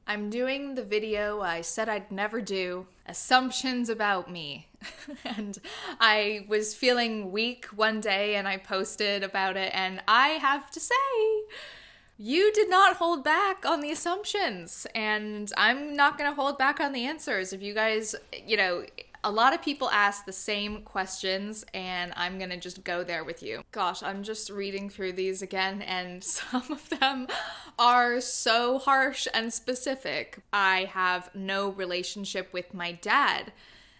I'm doing the video I said I'd never do, assumptions about me. And I was feeling weak one day and I posted about it, and I have to say, you did not hold back on the assumptions, and I'm not going to hold back on the answers. If you guys, a lot of people ask the same questions, and I'm going to just go there with you. Gosh, I'm just reading through these again, and some of them are so harsh and specific. I have no relationship with my dad.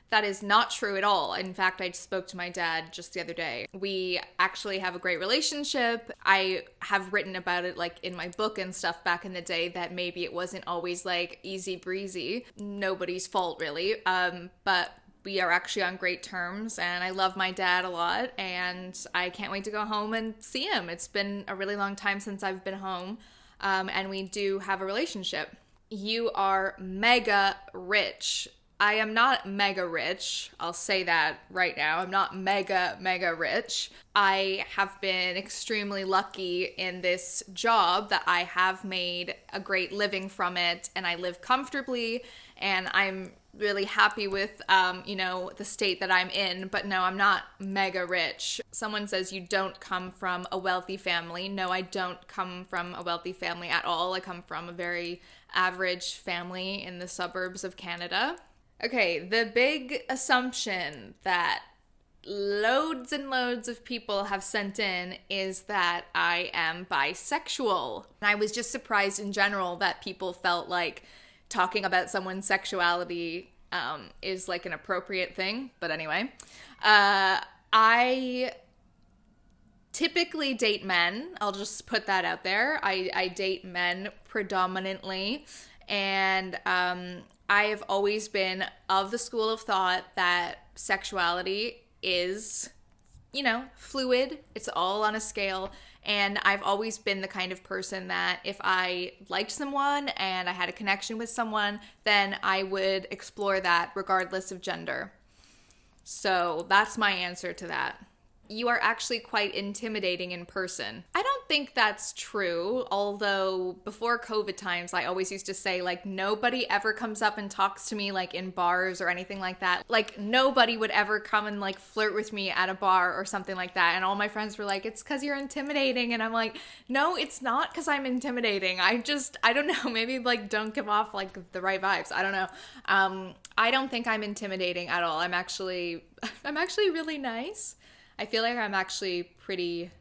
That is not true at all. In fact, I spoke to my dad just the other day. We actually have a great relationship. I have written about it like in my book and stuff back in the day that maybe it wasn't always like easy breezy. Nobody's fault really. But we are actually on great terms, and I love my dad a lot, and I can't wait to go home and see him. It's been a really long time since I've been home, and we do have a relationship. You are mega rich. I am not mega rich. I'll say that right now. I'm not mega rich. I have been extremely lucky in this job that I have made a great living from it, and I live comfortably, and I'm really happy with, the state that I'm in. But no, I'm not mega rich. Someone says you don't come from a wealthy family. No, I don't come from a wealthy family at all. I come from a very average family in the suburbs of Canada. Okay, the big assumption that loads and loads of people have sent in is that I am bisexual. And I was just surprised in general that people felt like talking about someone's sexuality is like an appropriate thing. But anyway, I typically date men. I'll just put that out there. I date men predominantly. And I have always been of the school of thought that sexuality is, fluid. It's all on a scale. And I've always been the kind of person that if I liked someone and I had a connection with someone, then I would explore that regardless of gender. So that's my answer to that. You are actually quite intimidating in person. I don't think that's true, although before COVID times, I always used to say, like, nobody ever comes up and talks to me, like, in bars or anything like that. Like, nobody would ever come and, like, flirt with me at a bar or something like that. And all my friends were like, it's because you're intimidating. And I'm like, no, it's not because I'm intimidating. I don't know, maybe, like, don't give off, like, the right vibes. I don't know. I don't think I'm intimidating at all. I'm actually really nice. I feel like I'm actually pretty,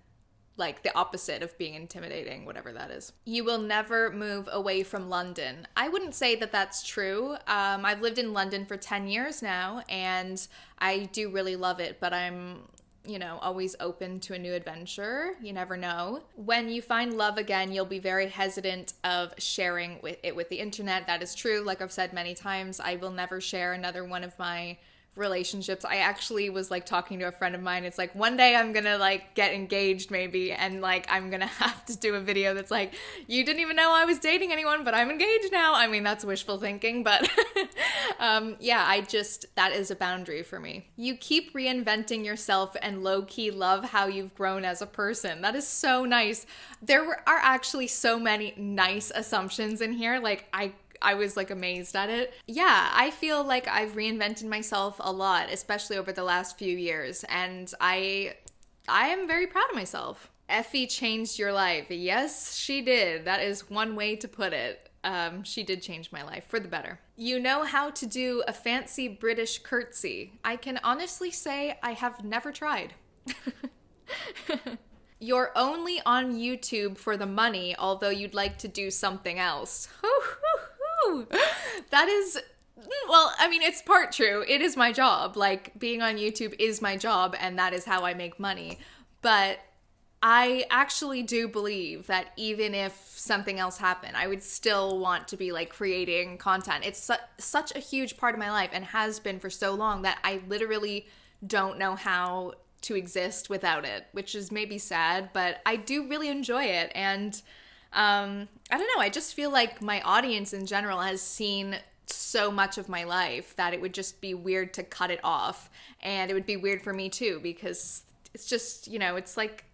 like, the opposite of being intimidating, whatever that is. You will never move away from London. I wouldn't say that that's true. I've lived in London for 10 years now, and I do really love it, but I'm, always open to a new adventure. You never know. When you find love again, you'll be very hesitant of sharing it with the internet. That is true. Like I've said many times, I will never share another one of my relationships. I actually was like talking to a friend of mine. It's like one day I'm gonna like get engaged maybe, and like I'm gonna have to do a video that's like, you didn't even know I was dating anyone, but I'm engaged now. I mean, that's wishful thinking, but that is a boundary for me. You keep reinventing yourself and low-key love how you've grown as a person. That is so nice. There are actually so many nice assumptions in here. Like I was like amazed at it. Yeah, I feel like I've reinvented myself a lot, especially over the last few years, and I am very proud of myself. Effie changed your life. Yes, she did. That is one way to put it. She did change my life for the better. You know how to do a fancy British curtsy. I can honestly say I have never tried. You're only on YouTube for the money, although you'd like to do something else. That is, well, I mean, it's part true. It is my job. Like, being on YouTube is my job, and that is how I make money. But I actually do believe that even if something else happened, I would still want to be, like, creating content. It's such a huge part of my life and has been for so long that I literally don't know how to exist without it, which is maybe sad, but I do really enjoy it. And I don't know, I just feel like my audience in general has seen so much of my life that it would just be weird to cut it off. And it would be weird for me too, because it's just, it's like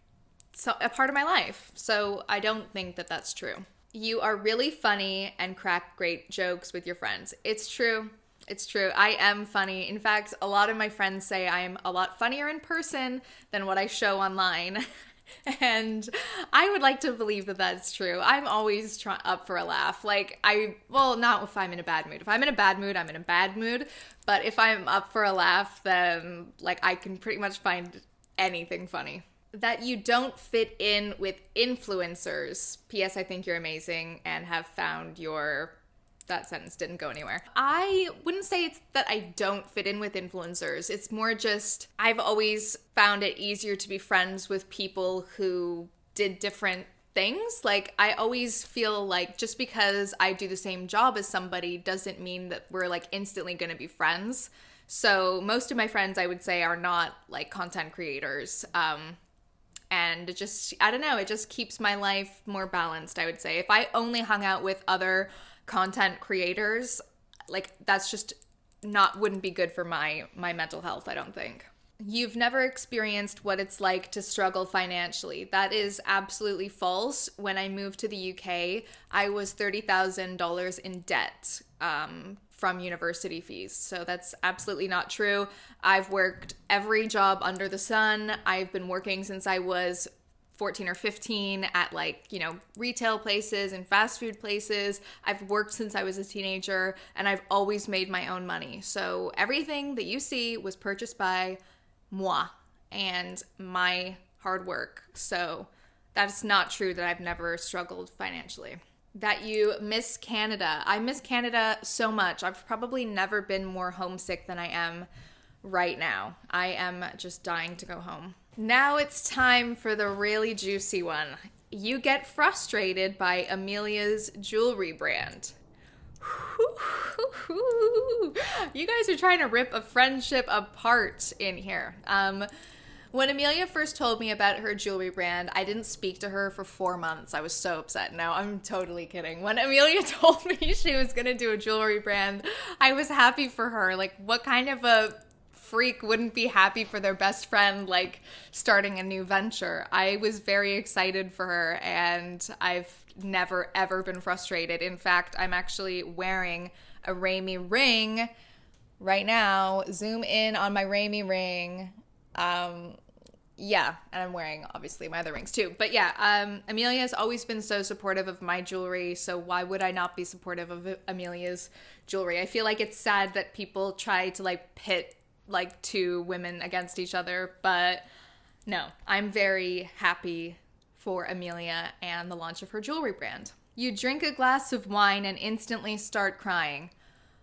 a part of my life. So I don't think that that's true. You are really funny and crack great jokes with your friends. It's true. It's true. I am funny. In fact, a lot of my friends say I am a lot funnier in person than what I show online. And I would like to believe that that's true. I'm always up for a laugh. Well, not if I'm in a bad mood. If I'm in a bad mood, I'm in a bad mood. But if I'm up for a laugh, then I can pretty much find anything funny. That you don't fit in with influencers. P.S. I think you're amazing and have found your... That sentence didn't go anywhere. I wouldn't say it's that I don't fit in with influencers. It's more just I've always found it easier to be friends with people who did different things. I always feel like just because I do the same job as somebody doesn't mean that we're instantly going to be friends. So most of my friends, I would say, are not content creators. And it just, I don't know, it just keeps my life more balanced, I would say. If I only hung out with other content creators, that's just wouldn't be good for my mental health, I don't think. You've never experienced what it's like to struggle financially. That is absolutely false. When I moved to the UK, I was $30,000 in debt from university fees. So that's absolutely not true. I've worked every job under the sun. I've been working since I was 14 or 15 at retail places and fast food places. I've worked since I was a teenager and I've always made my own money. So everything that you see was purchased by moi and my hard work. So that's not true that I've never struggled financially. That you miss Canada. I miss Canada so much. I've probably never been more homesick than I am right now. I am just dying to go home. Now it's time for the really juicy one. You get frustrated by Amelia's jewelry brand. You guys are trying to rip a friendship apart in here. When Amelia first told me about her jewelry brand, I didn't speak to her for 4 months. I was so upset. No, I'm totally kidding. When Amelia told me she was going to do a jewelry brand, I was happy for her. What kind of a freak wouldn't be happy for their best friend starting a new venture? I was very excited for her and I've never ever been frustrated. In fact, I'm actually wearing a Raemi ring right now. Zoom in on my Raemi ring. Yeah, and I'm wearing obviously my other rings too. But yeah, Amelia has always been so supportive of my jewelry, so why would I not be supportive of Amelia's jewelry? I feel like it's sad that people try to pit two women against each other, but no, I'm very happy for Amelia and the launch of her jewelry brand. You drink a glass of wine and instantly start crying.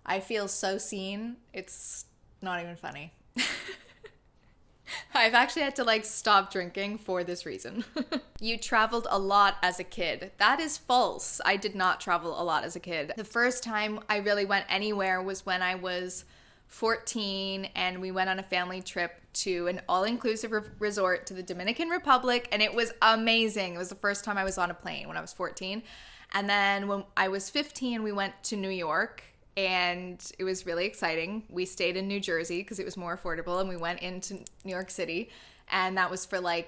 I feel so seen. It's not even funny. I've actually had to stop drinking for this reason. You traveled a lot as a kid. That is false. I did not travel a lot as a kid. The first time I really went anywhere was when I was 14 and we went on a family trip to an all-inclusive resort to the Dominican Republic, and it was amazing. It was the first time I was on a plane when I was 14. And then when I was 15, we went to New York, and it was really exciting. We stayed in New Jersey because it was more affordable, and we went into New York City, and that was for I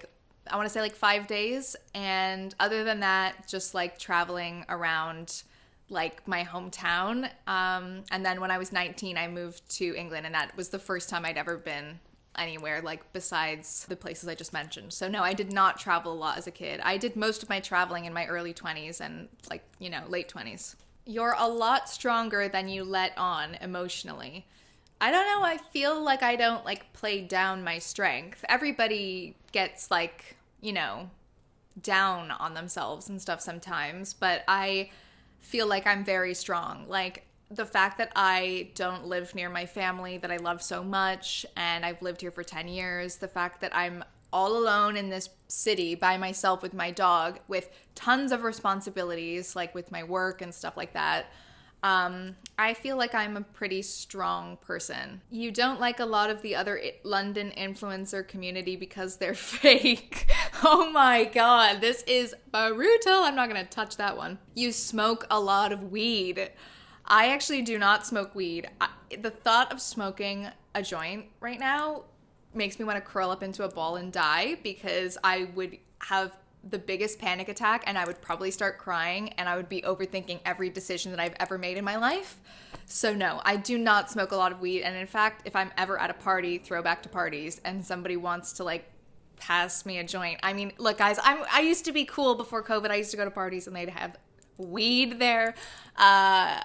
want to say 5 days. And other than that, just traveling around my hometown. And then when I was 19, I moved to England, and that was the first time I'd ever been anywhere besides the places I just mentioned. So no, I did not travel a lot as a kid. I did most of my traveling in my early 20s and late 20s. You're a lot stronger than you let on emotionally. I don't know, I feel like I don't play down my strength. Everybody gets down on themselves and stuff sometimes, but I feel like I'm very strong. The fact that I don't live near my family that I love so much, and I've lived here for 10 years, the fact that I'm all alone in this city by myself with my dog with tons of responsibilities, with my work and stuff like that, I feel like I'm a pretty strong person. You don't like a lot of the other London influencer community because they're fake. Oh my god, this is brutal. I'm not gonna touch that one. You smoke a lot of weed. I actually do not smoke weed. The thought of smoking a joint right now makes me want to curl up into a ball and die, because I would have the biggest panic attack and I would probably start crying and I would be overthinking every decision that I've ever made in my life. So no, I do not smoke a lot of weed. And in fact, if I'm ever at a party, throwback to parties, and somebody wants to like pass me a joint. I mean, look guys, I used to be cool before COVID. I used to go to parties and they'd have weed there. I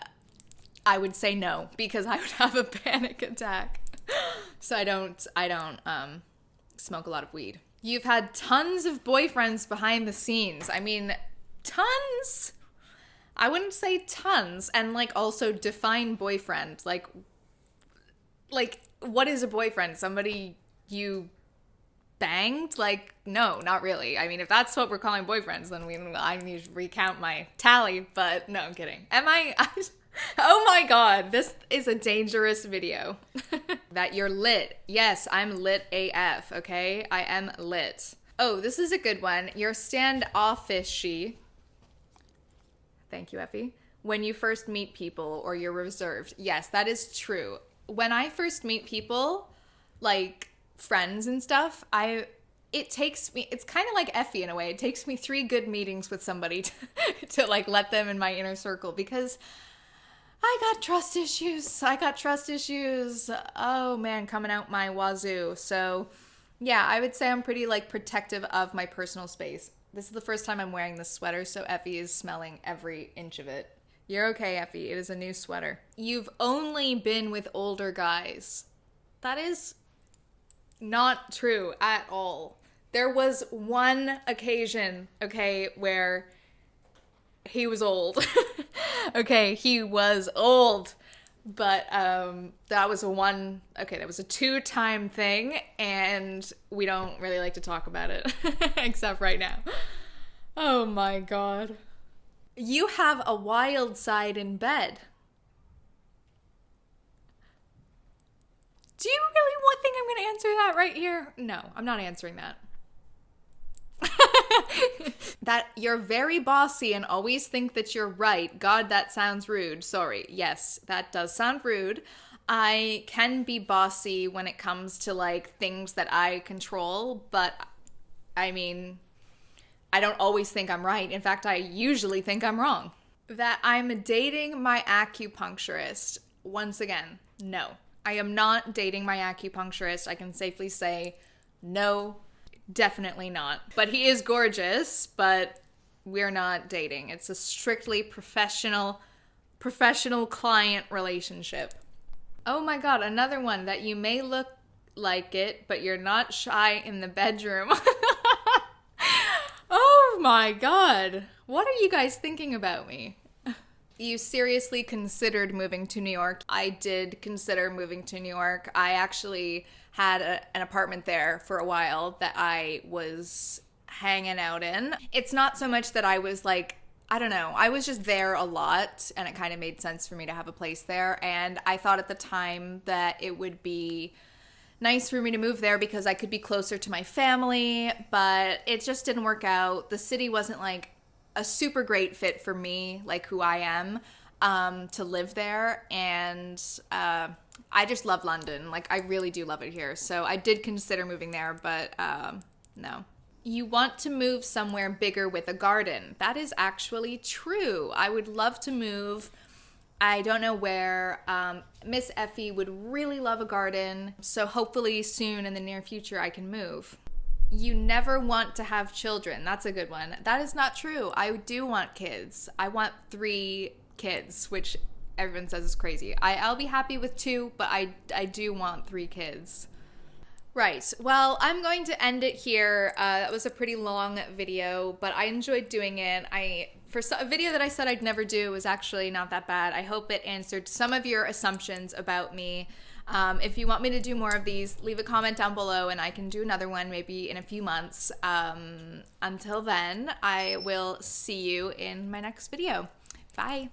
would say no because I would have a panic attack. So I don't smoke a lot of weed. You've had tons of boyfriends behind the scenes. I mean, tons? I wouldn't say tons. And like also define boyfriend. Like what is a boyfriend? Somebody you banged? Like, no, not really. I mean, if that's what we're calling boyfriends, then I need to recount my tally. But no, I'm kidding. Oh my God, this is a dangerous video. That you're lit. Yes, I'm lit AF, okay? I am lit. Oh, this is a good one. You're standoffishy. Thank you, Effie. When you first meet people or you're reserved. Yes, that is true. When I first meet people, like friends and stuff, it's kind of like Effie in a way. It takes me 3 good meetings with somebody to like let them in my inner circle because I got trust issues. Oh man, coming out my wazoo. So yeah, I would say I'm pretty like protective of my personal space. This is the first time I'm wearing this sweater, so Effie is smelling every inch of it. You're okay, Effie. It is a new sweater. You've only been with older guys. That is not true at all. There was one occasion, okay, where he was old. Okay, he was old. But that was a 2-time thing, and we don't really like to talk about it, except right now. Oh my God. You have a wild side in bed. Do you really think I'm going to answer that right here? No, I'm not answering that. That you're very bossy and always think that you're right. God, that sounds rude. Sorry. Yes, that does sound rude. I can be bossy when it comes to like things that I control, but I mean, I don't always think I'm right. In fact, I usually think I'm wrong. That I'm dating my acupuncturist. Once again, no. I am not dating my acupuncturist. I can safely say no. Definitely not. But he is gorgeous, but we're not dating. It's a strictly professional client relationship. Oh my God, another one that you may look like it, but you're not shy in the bedroom. Oh my God. What are you guys thinking about me? You seriously considered moving to New York. I did consider moving to New York. I actually had an apartment there for a while that I was hanging out in. It's not so much that I was like, I don't know, I was just there a lot and it kind of made sense for me to have a place there. And I thought at the time that it would be nice for me to move there because I could be closer to my family, but it just didn't work out. The city wasn't like a super great fit for me, like who I am, to live there. And I just love London. Like, I really do love it here. So I did consider moving there, but no. You want to move somewhere bigger with a garden. That is actually true. I would love to move. I don't know where. Miss Effie would really love a garden. So hopefully soon in the near future I can move. You never want to have children. That's a good one. That is not true. I do want kids. I want 3 kids, which everyone says is crazy. I'll be happy with 2, but I do want 3 kids. Right. Well, I'm going to end it here. That was a pretty long video, but I enjoyed doing it. For a video that I said I'd never do was actually not that bad. I hope it answered some of your assumptions about me. If you want me to do more of these, leave a comment down below and I can do another one maybe in a few months. Until then, I will see you in my next video. Bye.